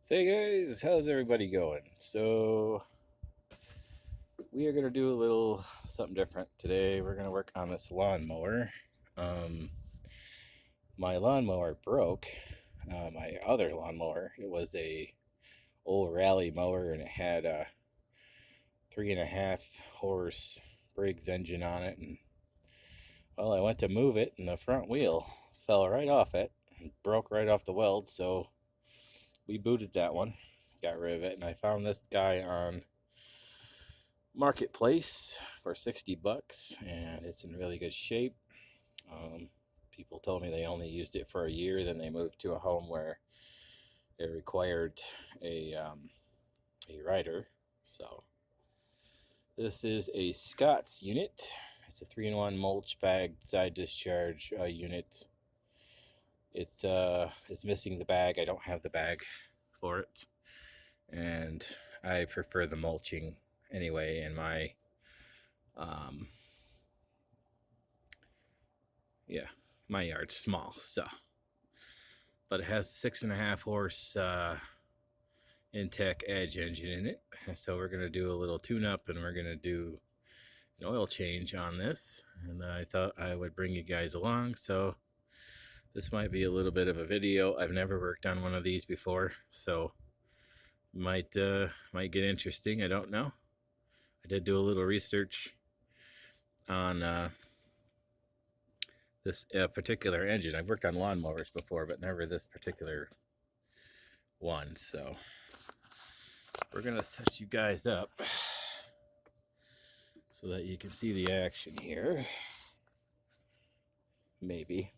So hey guys, how's everybody going? So we are gonna do a little something different today. We're gonna work on this lawnmower. Um, my lawnmower broke. My other lawnmower. It was a old rally mower, and it had a 3.5 horse Briggs engine on it. And well, I went to move it, and the front wheel fell right off it, and broke right off the weld. So we booted that one, got rid of it, and I found this guy on Marketplace for 60 bucks, and it's in really good shape. People told me they only used it for a year, then they moved to a home where it required a rider. So this is a Scott's unit. It's a 3-in-1 mulch bag side discharge unit. It's missing the bag. I don't have the bag for it, and I prefer the mulching anyway. And um, my yard's small, so. But it has 6.5 horse Intech Edge engine in it. So we're going to do a little tune-up, and we're going to do an oil change on this. And I thought I would bring you guys along. So this might be a little bit of a video. I've never worked on one of these before, so might get interesting. I don't know. I did do a little research on this particular engine. I've worked on lawnmowers before, but never this particular one. So we're gonna set you guys up so that you can see the action here. Maybe.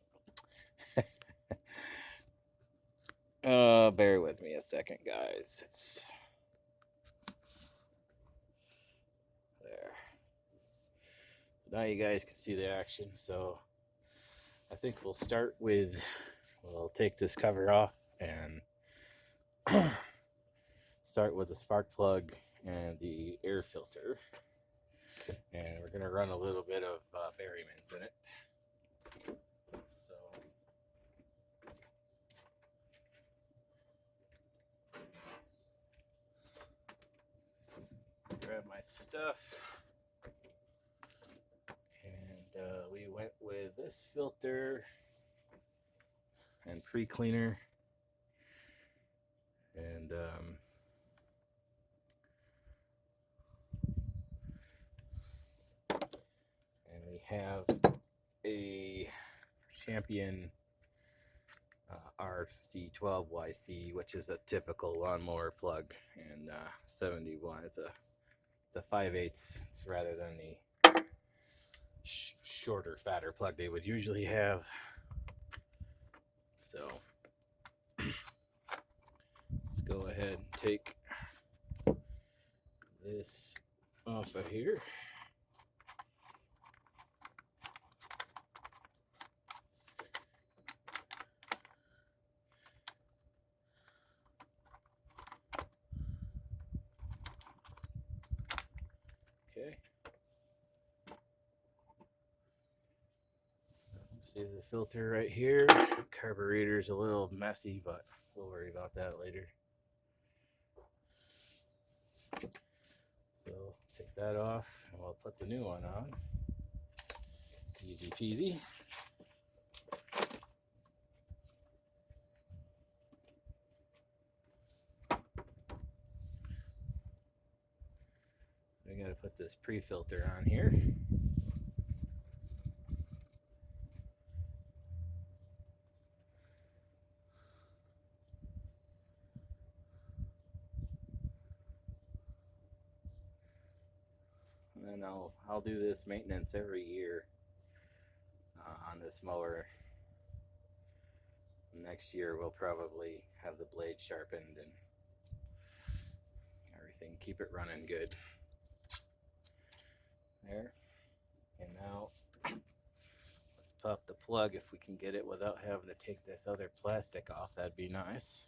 Bear with me a second, guys. It's there. Now you guys can see the action. So I think we'll start with, we'll take this cover off and start with the spark plug and the air filter. And we're going to run a little bit of Berryman's in it. So grab my stuff. And we went with this filter and pre-cleaner. And we have a Champion RC12YC, which is a typical lawnmower plug, and 71. It's a 5/8. It's rather than the shorter, fatter plug they would usually have. So let's go ahead and take this off of here. Okay. See the filter right here. Carburetor's a little messy, but we'll worry about that later. So take that off, and we'll put the new one on. Easy peasy. We gotta put this pre-filter on here. And then I'll do this maintenance every year on this mower. Next year we'll probably have the blade sharpened and everything. Keep it running good. There. And now let's pop the plug if we can get it without having to take this other plastic off. That'd be nice.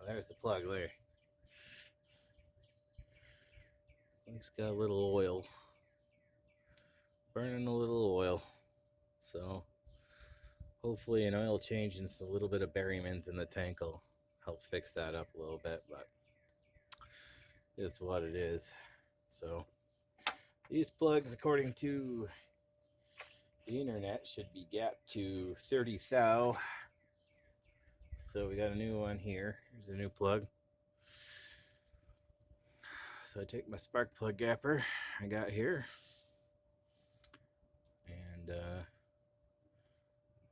Oh, there's the plug there. It's got a little oil, burning a little oil. So hopefully an oil change and a little bit of Berryman's in the tank will help fix that up a little bit, but it's what it is. So these plugs, according to the internet, should be gapped to 30 thou. So we got a new one here. Here's a new plug. So I take my spark plug gapper I got here, and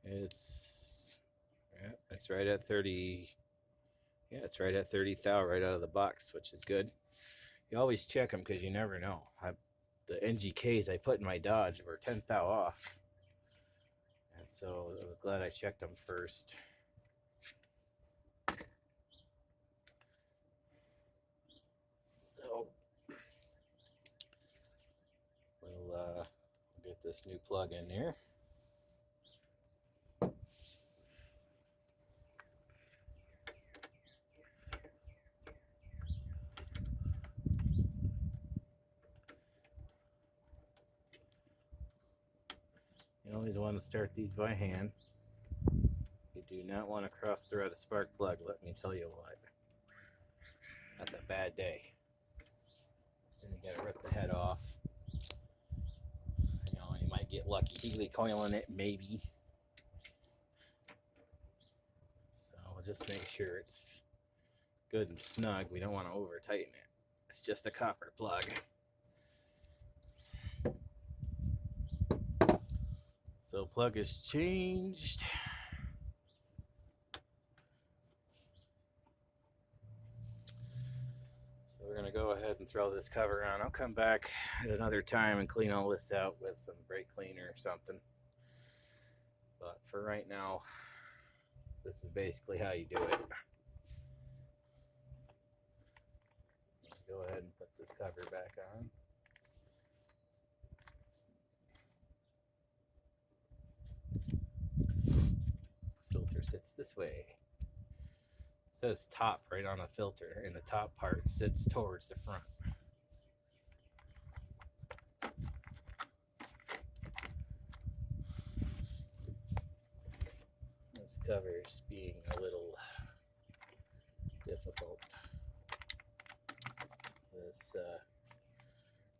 it's right at 30. Yeah, it's right at 30 thou right out of the box, which is good. You always check them because you never know. The NGKs I put in my Dodge were 10 thou off, and so I was glad I checked them first. So we'll get this new plug in here. You always want to start these by hand. You do not want to cross thread a spark plug, let me tell you what. That's a bad day. Then you gotta rip the head off. You might get lucky healy coiling it, maybe. So we'll just make sure it's good and snug. We don't want to over tighten it. It's just a copper plug. So plug is changed. So we're gonna go ahead and throw this cover on. I'll come back at another time and clean all this out with some brake cleaner or something. But for right now, this is basically how you do it. Go ahead and put this cover back on. Filter sits this way. It says top right on the filter, and the top part sits towards the front. This cover is being a little difficult.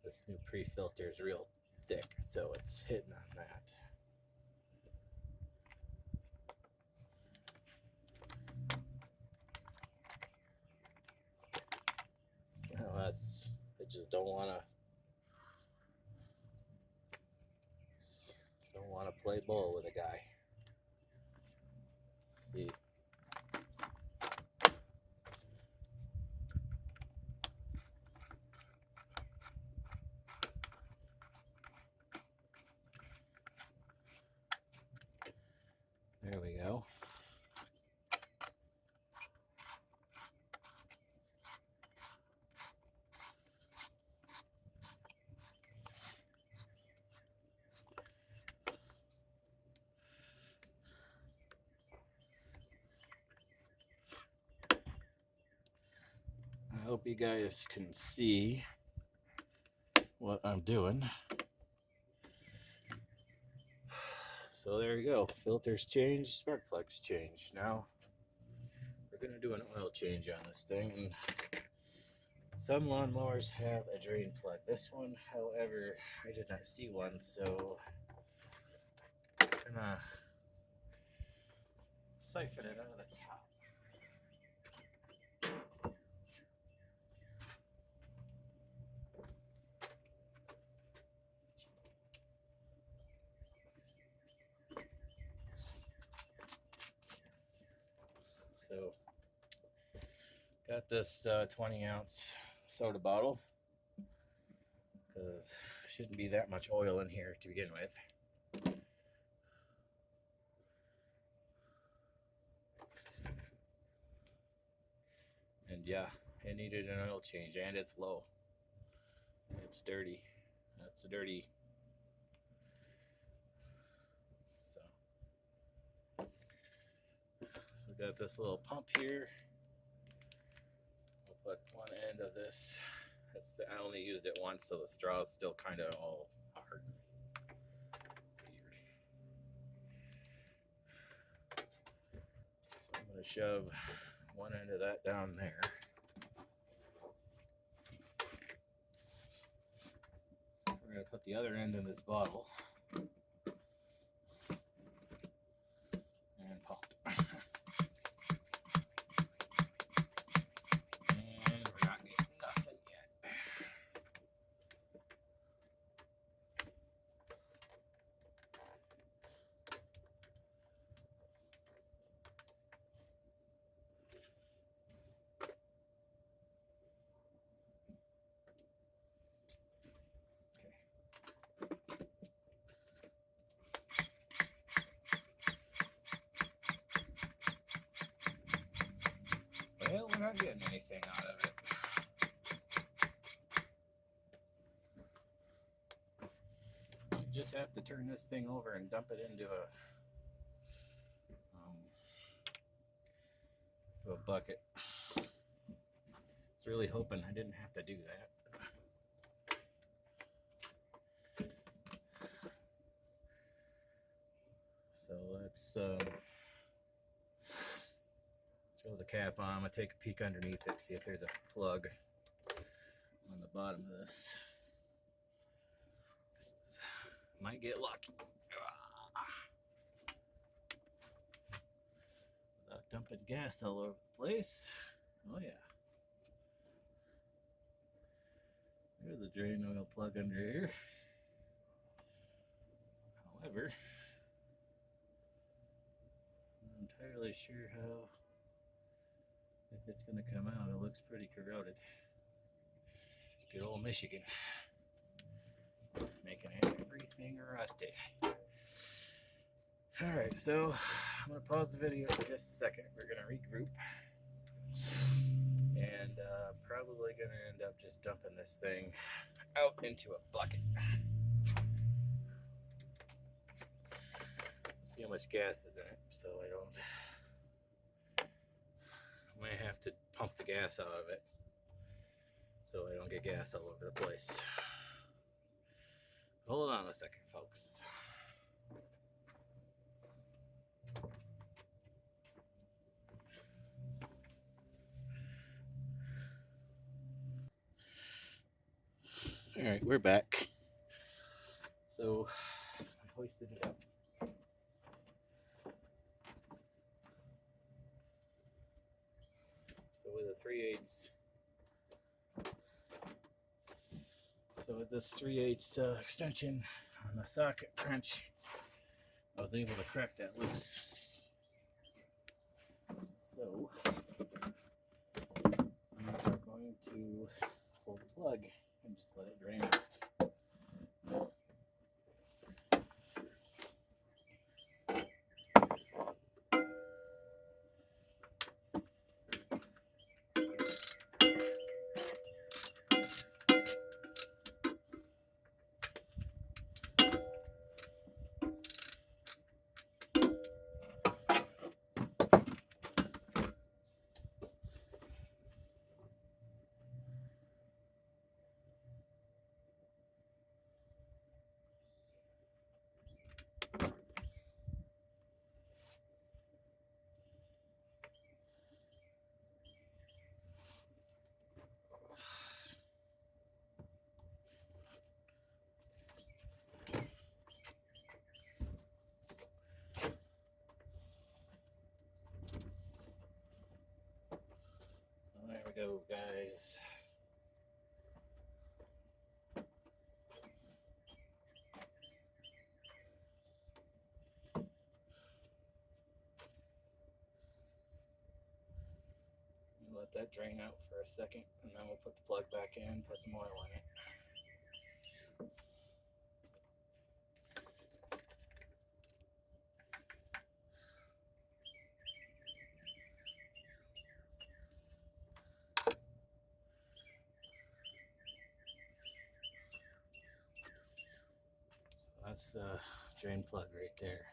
This new pre-filter is real thick, so it's hitting on that. Well, I just don't want to play ball with a guy. Let's see. There we go. I hope you guys can see what I'm doing. So there you go. Filters changed, spark plugs changed. Now we're gonna do an oil change on this thing. And some lawnmowers have a drain plug. This one, however, I did not see one, so I'm gonna siphon it out of the top. So got this 20-ounce soda bottle, because shouldn't be that much oil in here to begin with. And yeah, it needed an oil change, and it's low. It's dirty. That's dirty. So got this little pump here. this. I only used it once, so the straw is still kind of all hard. Weird. So I'm going to shove one end of that down there. We're going to put the other end in this bottle. And pump. And we're not getting nothing yet. Well, we're not getting anything out of it. You just have to turn this thing over and dump it into a bucket. I was really hoping I didn't have to do that. So let's throw the cap on. I'm going to take a peek underneath it, see if there's a plug on the bottom of this. Might get lucky. Without dumping gas all over the place. Oh yeah. There's a drain oil plug under here. However, I'm not entirely sure how, if it's going to come out. It looks pretty corroded. Good old Michigan. Making everything rusty. Alright, so I'm going to pause the video for just a second. We're going to regroup. And probably going to end up just dumping this thing out into a bucket. See how much gas is in it, so I don't... I might have to pump the gas out of it so I don't get gas all over the place. Hold on a second, folks. All right, we're back. So I've hoisted it up. So with a 3/8, with this 3/8 extension on the socket wrench, I was able to crack that loose. So I'm going to pull the plug and just let it drain out. There we go, guys. Let that drain out for a second, and then we'll put the plug back in, put some oil in it. So that's the drain plug right there.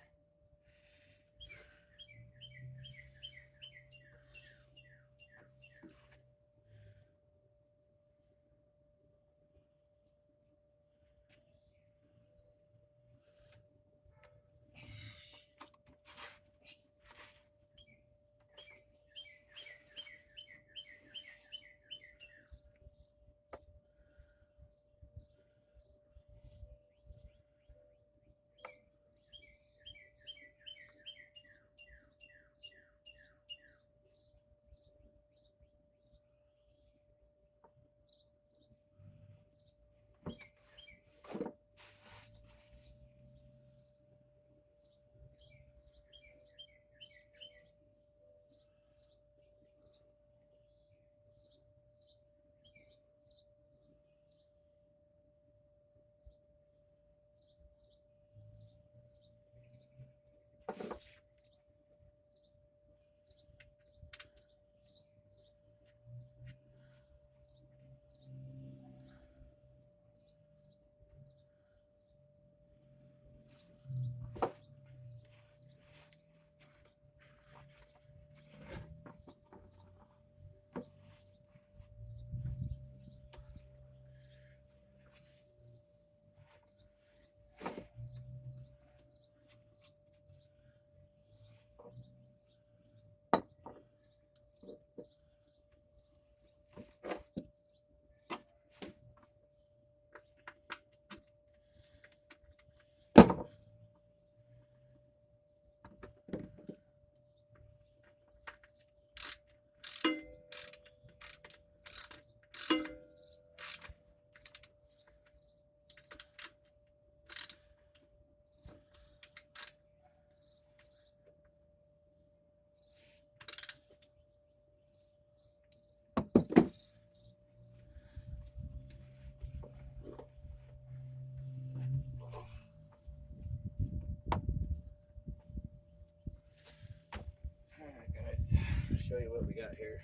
show you what we got here.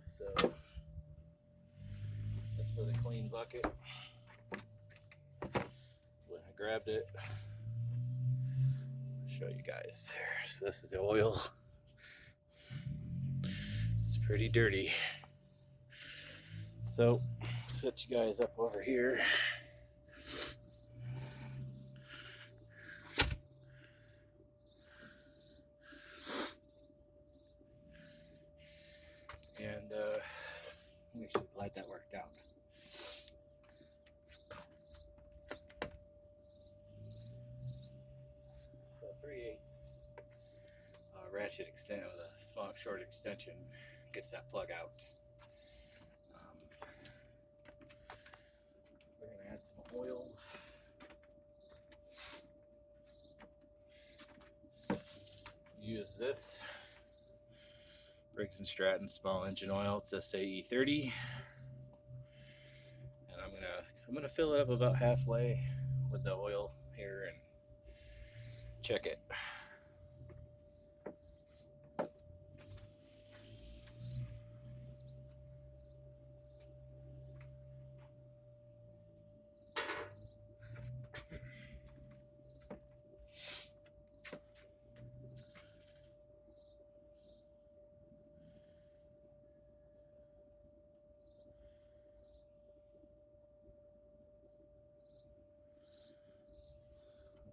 So this was a clean bucket. When I grabbed it, I'll show you guys there. So this is the oil. It's pretty dirty. So set you guys up over here. And I'm actually glad that worked out. So 3/8 ratchet extent with a small short extension gets that plug out. We're gonna add some oil. Use this Briggs & Stratton small engine oil. It's SAE 30, and I'm gonna fill it up about halfway with the oil here and check it.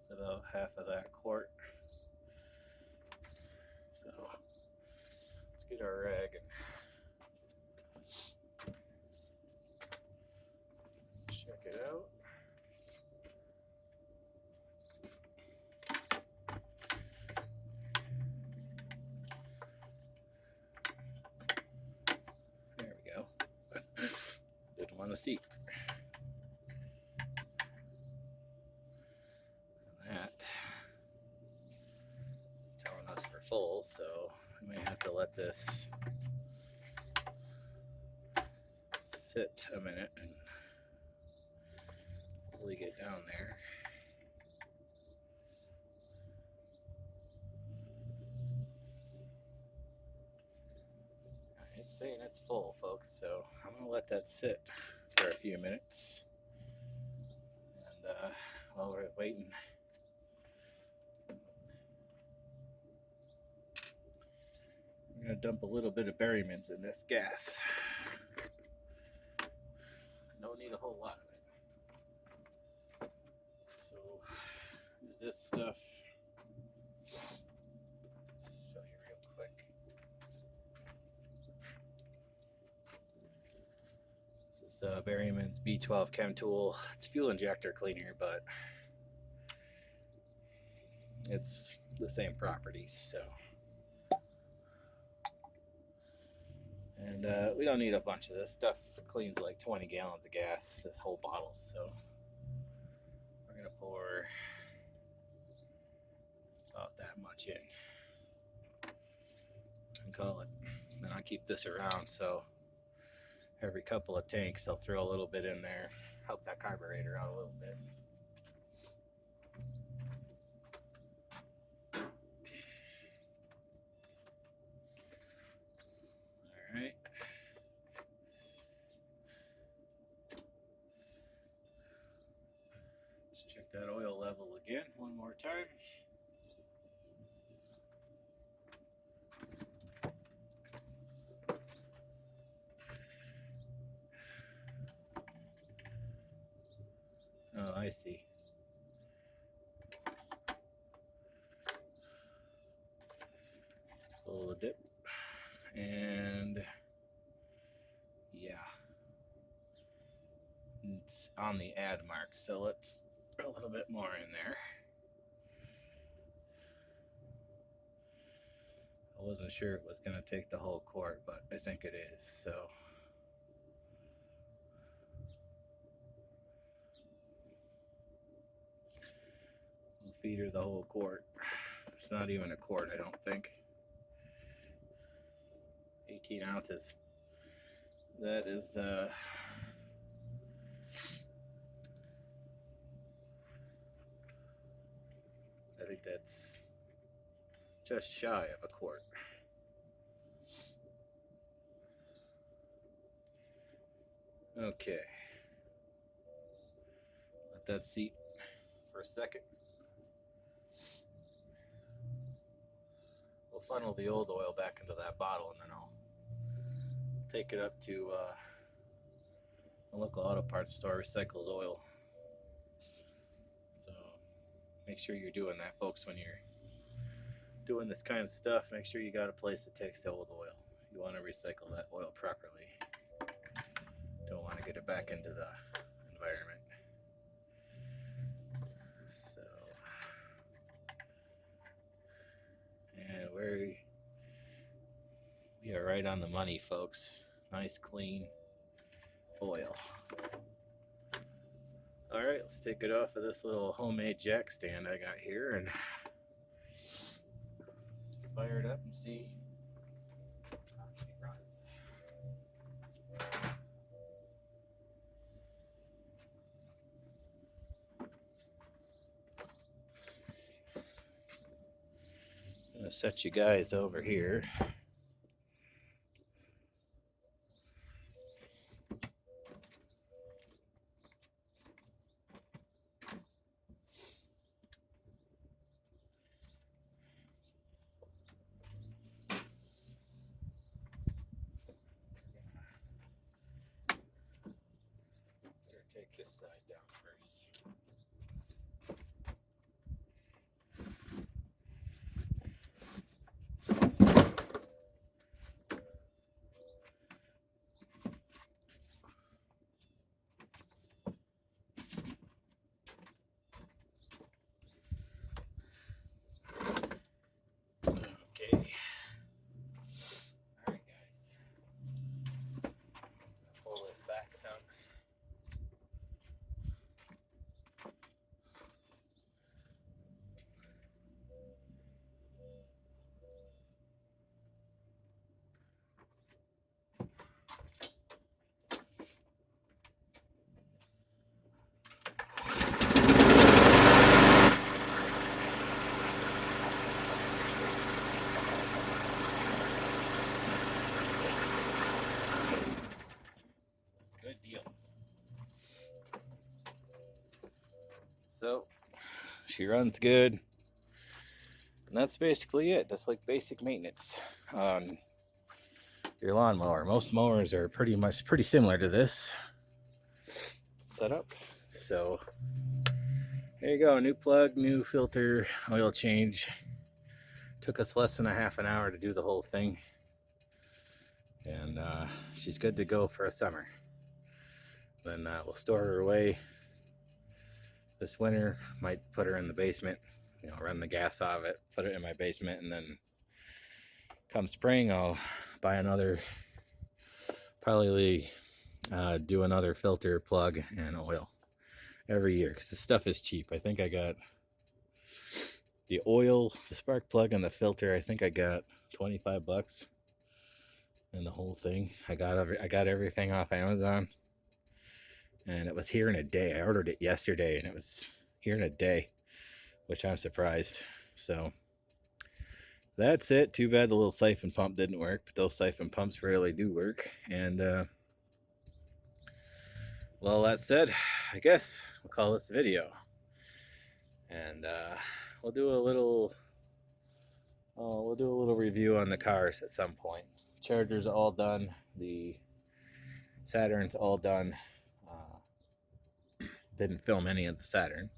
That's about half of that quart. So let's get our rag and check it out. There we go. Didn't want to see. And that is telling us we're full, so we may have to let this sit a minute and fully get down there. It's saying it's full, folks, so I'm gonna let that sit for a few minutes. And while we're waiting, I'm gonna dump a little bit of berrymans in this gas. Don't need a whole lot of it. So use this stuff. Show you real quick. This is Berryman's B12 Chem Tool. It's fuel injector cleaner, but it's the same properties. So, and we don't need a bunch of this stuff. Cleans like 20 gallons of gas, this whole bottle. So we're gonna pour about that much in and call it. And I keep this around, so every couple of tanks I'll throw a little bit in there, help that carburetor out a little bit. All right. Let's check that oil level again one more time. Oh, I see. A little dip. And yeah, it's on the add mark. So let's put a little bit more in there. I wasn't sure it was going to take the whole quart, but I think it is. So we'll feed her the whole quart. It's not even a quart, I don't think. 18 ounces. That is I think that's just shy of a quart. Okay, let that seat for a second. We'll funnel the old oil back into that bottle, and then I'll take it up to a local auto parts store, recycles oil. So make sure you're doing that, folks, when you're doing this kind of stuff. Make sure you got a place that takes the old oil. You want to recycle that oil properly. Don't want to get it back into the environment. So, and we are right on the money, folks. Nice, clean oil. All right, let's take it off of this little homemade jack stand I got here and fire it up and see how she runs. I'm gonna set you guys over here. Better take this side down first. Okay. All right, guys. Pull this back some. Good deal. So she runs good, and that's basically it. That's like basic maintenance on your lawnmower. Most mowers are pretty similar to this setup. So there you go, new plug, new filter, oil change. Took us less than a half an hour to do the whole thing, and she's good to go for a summer. Then we'll store her away this winter. Might put her in the basement, run the gas off it, put it in my basement, and then come spring I'll buy another, probably do another filter, plug, and oil every year, because this stuff is cheap. I think I got the oil, the spark plug, and the filter. I think I got $25 and the whole thing. I got everything off Amazon, and it was here in a day. I ordered it yesterday, and it was here in a day, which I'm surprised. So that's it. Too bad the little siphon pump didn't work, but those siphon pumps really do work. And well, that said, I guess we'll call this a video, and we'll do a little review on the cars at some point. Charger's all done. The Saturn's all done. Didn't film any of the Saturn.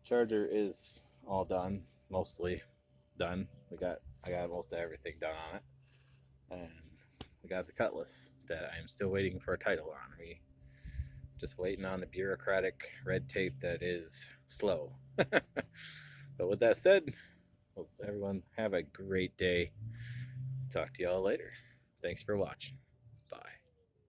Charger is all done, mostly done. I got most of everything done on it, and we got the Cutlass that I'm still waiting for a title on. We just waiting on the bureaucratic red tape that is slow. But with that said, hope everyone have a great day. Talk to y'all later. Thanks for watching.